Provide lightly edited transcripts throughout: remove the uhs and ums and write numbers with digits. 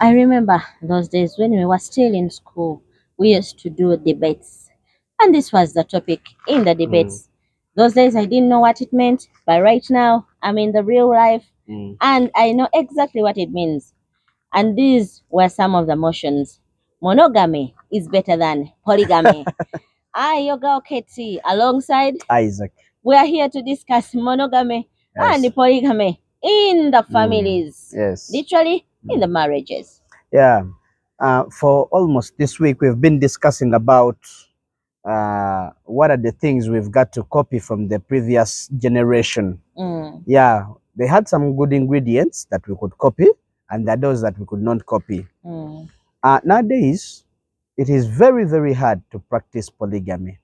I remember those days when we were still in school, we used to do debates. And this was the topic in the Mm, debates. Those days I didn't know what it meant, but right now I'm in the real life mm. and I know exactly what it means. And these were some of the motions. Monogamy is better than polygamy. I, your girl Katie, alongside, Isaac. we are here to discuss monogamy Yes. and polygamy in the Mm, families, yes. literally in the Mm. marriages. Yeah. For almost this week, we've been discussing about what are the things we've got to copy from the previous generation. Mm, Yeah, they had some good ingredients that we could copy, and there are those that we could not copy. mm, Nowadays, it is very, very hard to practice polygamy,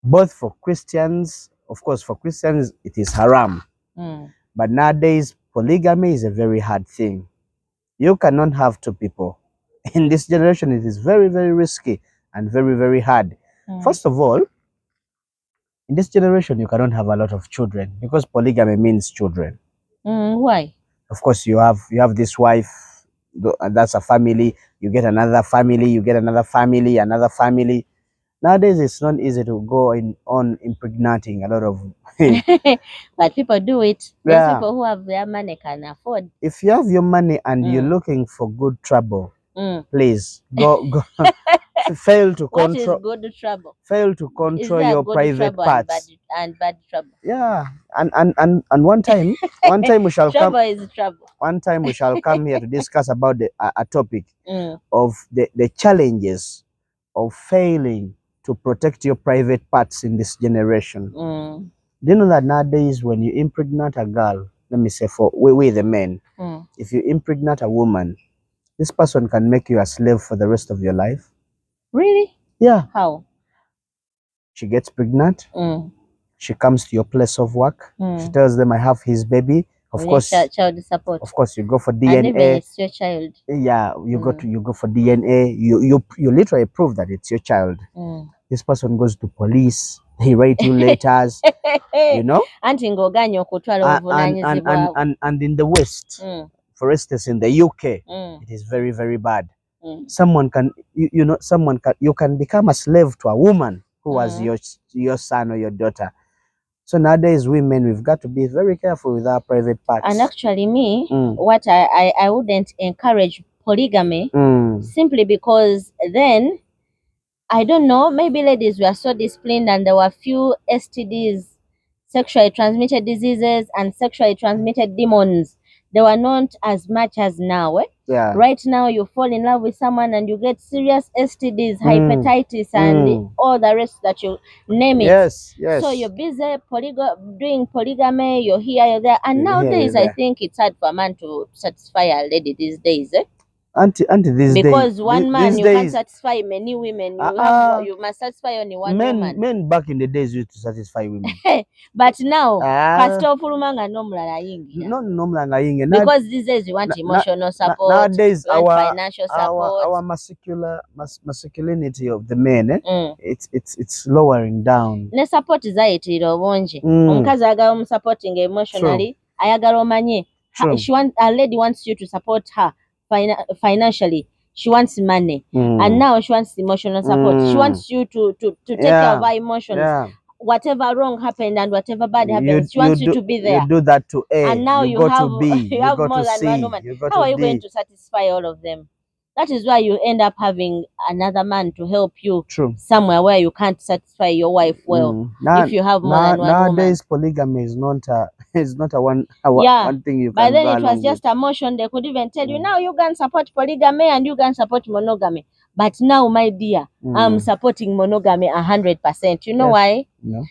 both for Christians. Of course, for Christians, it is haram. mm, But nowadays, polygamy is a very hard thing. You cannot have two people. In this generation, it is very, very risky and very, very hard. mm, First of all, in this generation, you cannot have a lot of children because polygamy means children. why? Of course, you have this wife, and that's a family. You get another family, you get another family, another family. Nowadays, it's not easy to go on impregnating a lot of. But people do it. There's Yeah, people who have their money can afford. if you have your money and you're Mm, looking for good trouble, mm. please go. Fail to What is control good trouble? fail to Is control there your good private trouble parts. and bad trouble? Yeah, and one time we shall come Trouble is trouble. one time we shall come here to discuss about a topic Mm, of the challenges of failing to protect your private parts in this generation. mm, Do you know that nowadays when you impregnate a girl, let me say for we the men, mm. if you impregnate a woman, this person can make you a slave for the rest of your life. Really? Yeah, How? she gets pregnant. Mm, She comes to your place of work. She mm. tells them, "I have his baby." Of We need course, child support. you go for And even DNA. it's your child. Yeah, Mm, you go for DNA. You literally prove that it's your child. mm. This person goes to police. They write you letters. You know, Anti ng'ogaanye okutwala obuvunaanyizibwa bwe. and in the West, Mm, for instance, in the UK, mm, it is very, very bad. mm, Someone can, someone can, you can become a slave to a woman who was mm. your son or your daughter. So nowadays, women, we've got to be very careful with our private And parts. actually, me, Mm. what I wouldn't encourage polygamy Mm. simply because then, I don't know, maybe ladies were so disciplined and there were few STDs, sexually transmitted diseases, and sexually transmitted demons. They were not as much as now. Eh? Yeah. Right now, you fall in love with someone and you get serious STDs, Mm. hepatitis, and Mm. all the rest that you name it. Yes, So yes. you're busy doing polygamy, you're here, you're there. And You're here, you're nowadays, I there. think it's hard for a man to satisfy a lady these days. Eh? Auntie, Because one man these you can't days, satisfy many women. uh, You must satisfy only one woman. men back in the days used to satisfy women. But now Ah, kasita ofuluma nga n'omulala ayingira. not normally ngayinge. Because these days you want emotional support, Nowadays, you want financial support. our masculinity of the men, Mm. it's lowering down. Ne support zayitirira obungi. Mm. Omukazi ayagala omusupporting emotionally, ayagala omanye. True. A lady wants you to support her financially. She wants money. Mm. And now she wants emotional support. She wants you to take care of her emotions. Yeah. Whatever wrong happened and whatever bad happens, she You wants you do to be there. you do that to A. And now you you go have to B. you have go more to than one C. woman. You go How to are you D. going to satisfy all of them? That is why you end up having another man to help you True. somewhere where you can't satisfy your wife well. If you have more than one nowadays, woman. polygamy is not a Yeah. one thing you By can then go it was along with. just a motion. They could even tell you now you can support polygamy and you can support monogamy. But now, my dear, I'm supporting monogamy 100%. You know Yes. why? No.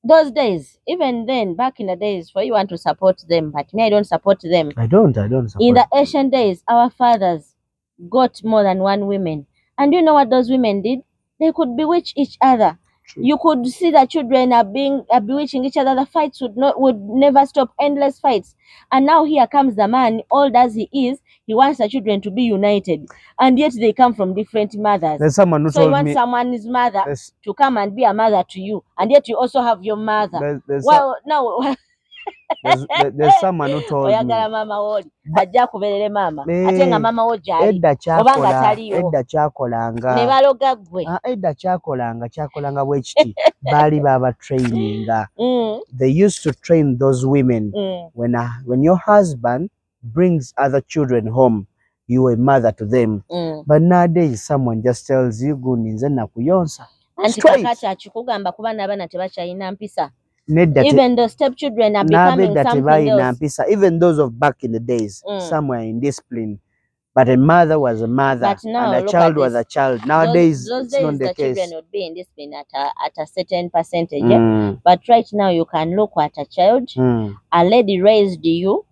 Those days, even then, back in the days, for you want to support them, but me, I don't support them. I don't support. In the ancient days, our fathers got more than one woman. And you know what those women did? They could bewitch each other. True. You could see the children are bewitching each other. The fights would never stop, endless fights. And now here comes the man, old as he is, he wants the children to be united. And yet they come from different mothers. There's someone who So you told want me someone's mother there's, to come and be a mother to you, and yet you also have your mother. there's Well, no, There's someone who told me. Oyagala mama woli ajja kuberere mama ate nga mama wo gyali obanga taliyo edda kyakolanga ne baloga ggwe edda kyakolanga bwe kiti baali baba traininga. They used to train those women when your husband brings other children home, you a mother to them. But nowadays someone just tells you guni nze nakuyonsa anti kakati akikugamba kuba n'abaana tebakyalina mpisa. Even the stepchildren are becoming something else. Even those of back in the days, some were indisciplined. But a mother was a mother, now, and a child was a child. Nowadays, those it's days not the case. Children would be indisciplined at a certain percentage. But right now, you can look at a child. A lady raised you.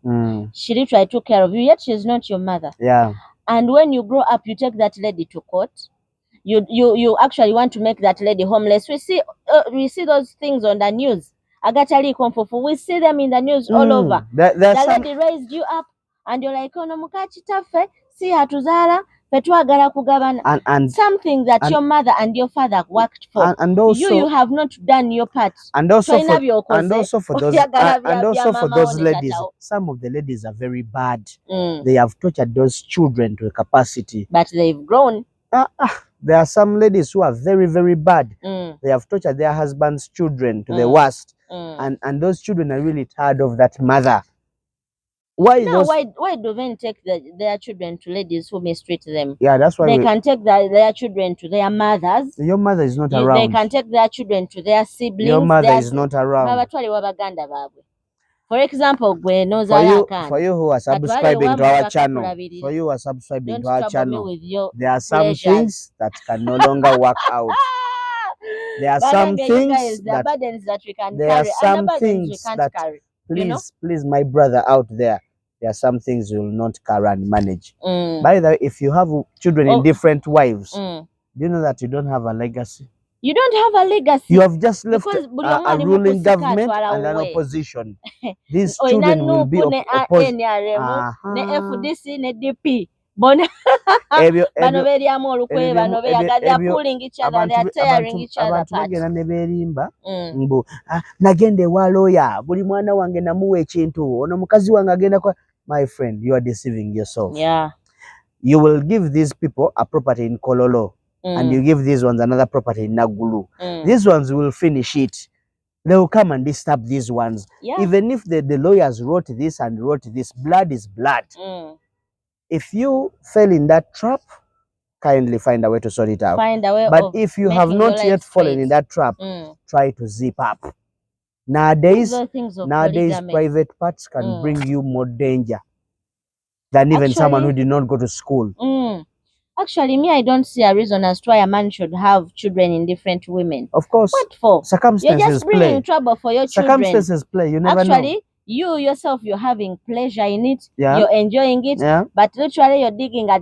She literally took care of you, yet she's not your mother. Yeah. And when you grow up, you take that lady to court. You actually want to make that lady homeless. We see those things on the news. Agatali Komfufu. We see them in the news all over. The lady raised you up, and you're like, oh no, mukachi tafe, see hatuzala, petwagala kugabana. And something that your mother and your father worked for. And also, you have not done your part. And also for those ladies, some of the ladies are very bad. They have tortured those children to a capacity. But they've grown. There are some ladies who are very, very bad. They have tortured their husbands' children to the worst. And those children are really tired of that mother. Why do men take their children to ladies who mistreat them? Yeah, that's why they can take their children to their mothers. Your mother is not around. They can take their children to their siblings. Your mother is not around. For example, for you who are subscribing to our channel, there are some things that can no longer work out. There are some things that we can carry. Some things we can't carry. Please, my brother out there, there are some things you will not carry and manage. By the way, if you have children in different wives, do you know that you don't have a legacy? You don't have a legacy. You have just left a ruling government and an opposition. These children will be opposed. Bano beriamu olukwe bano they're pulling each other, they're tearing each other apart. Mbu nagenda ewa lawyer buli mwana wange namuwa ekintu ono mukazi wange agenda kwa. My friend, you are deceiving yourself. Yeah. You will give these people a property in Kololo and you give these ones another property in Nagulu. These ones will finish it. They will come and disturb these ones. Yeah. Even if the lawyers wrote this and wrote this, blood is blood. If you fell in that trap, kindly find a way to sort it out. Find a way. But if you have not yet fallen in that trap, try to zip up. Nowadays, private parts can bring you more danger than even someone who did not go to school. Actually, me, I don't see a reason as to why a man should have children in different women. Of course. What for? Circumstances You're just bringing trouble for your children. Circumstances play. You never know. You yourself, you're having pleasure in it. Yeah. You're enjoying it. Yeah. But literally, you're digging a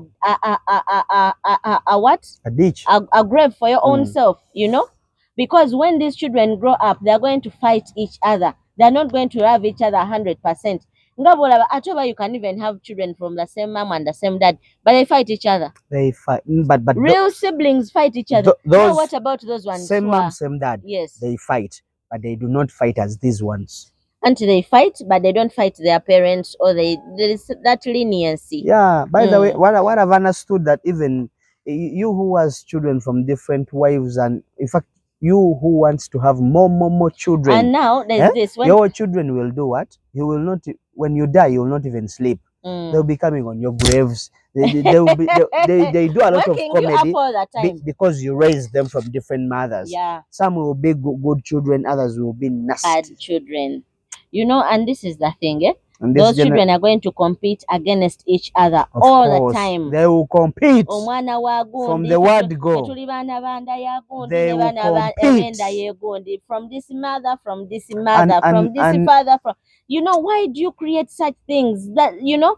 what? A ditch. A grave for your own self. You know, because when these children grow up, they're going to fight each other. They're not going to love each other 100%. Atoba, you can even have children from the same mom and the same dad, but they fight each other. They fight, but real siblings fight each other. Now, what about those ones? Same mom, same dad. Yes, they fight, but they do not fight as these ones. Until they fight, but they don't fight their parents, or there is that leniency. Yeah. By the way, what I've understood that even you who has children from different wives, and in fact, you who wants to have more children. And now there's this. Your children will do what? You will not. When you die, you will not even sleep. They'll be coming on your graves. They do a lot of comedy because you raise them from different mothers. Yeah. Some will be good children, others will be nasty. Bad children. You know, and this is the thing, eh? Those children are going to compete against each other all the time. They will compete. From the word go. They will compete. From this mother, from this mother, from this father. From, you know, why do you create such things? That, you know,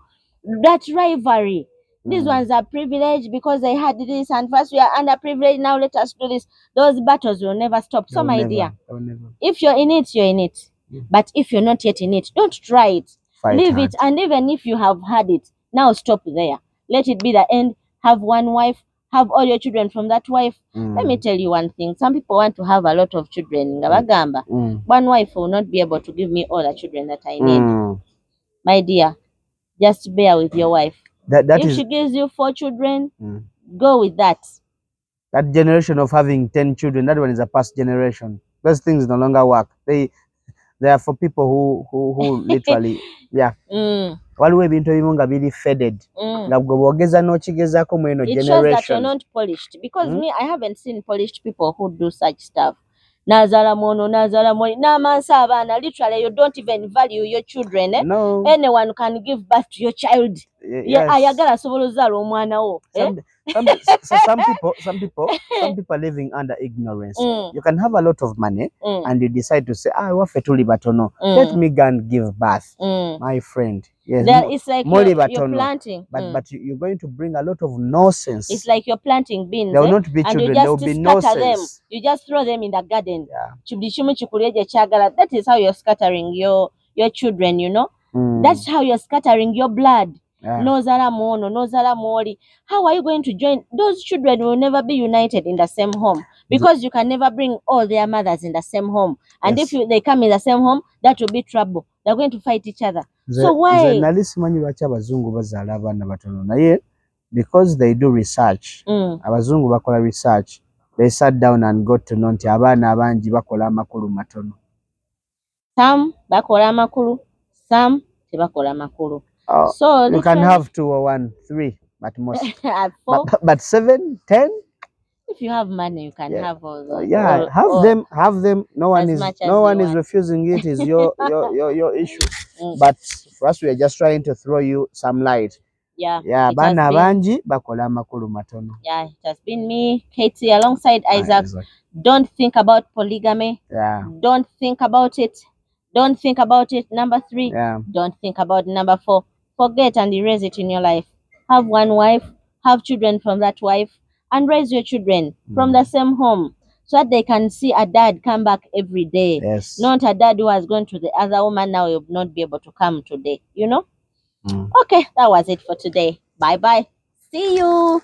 that rivalry. These ones are privileged because they had this, and first we are underprivileged, now let us do this. Those battles will never stop. So, my dear, if you're in it, you're in it. But if you're not yet in it, don't try it. Leave it. And even if you have had it, now stop there. Let it be the end. Have one wife, have all your children from that wife. Let me tell you one thing. Some people want to have a lot of children. One wife will not be able to give me all the children that I need. My dear, just bear with your wife. If she gives you 4 children, go with that. That generation of having 10 children, that one is a past generation. Those things no longer work. They are for people who literally, yeah. Waliwo ebintu ebimu nga biri faded. Nga gwe bwogeza n'okigezaako mu eno It generation. shows that you're not polished. Because me, I haven't seen polished people who do such stuff. Nazala mono, namansa abana. Literally, you don't even value your children. No. Anyone can give birth to your child. Yes. Ayagala asobola ozaala omwana wo. Some people are living under ignorance. You can have a lot of money and you decide to say, waffe tuli batono. Let me go and give birth. My friend. Yes. It's like you're planting. But you're going to bring a lot of nonsense. It's like you're planting beans. There will not be children. There will be nonsense. Them. You just throw them in the garden. That is how you're scattering your children, you know. That's how you're scattering your blood. No zara mono, no zara moli. How are you going to join? Those children will never be united in the same home because you can never bring all their mothers in the same home. And if they come in the same home, that will be trouble. They're going to fight each other. So why? Because they do research. Abazungu bakola research. They sat down and got to know nti abaana abangi bakola amakulu matono. Some bakola amakulu, some tebakola amakulu. So you can have 2 or 1, 3 at most. 4. But 7, 10. If you have money, you can have all those. Have them. No one is refusing it. Is your issue. But for us, we are just trying to throw you some light. Yeah. Bana banji bakola amakulu matono. Yeah, it has been me, Katie, alongside Isaac. Don't think about polygamy. Don't think about it. Don't think about it. Number 3. Don't think about number 4. Forget and erase it in your life. Have one wife, have children from that wife, and raise your children from the same home so that they can see a dad come back every day. Yes. Not a dad who has gone to the other woman now will not be able to come today, you know? Okay, that was it for today. Bye-bye. See you.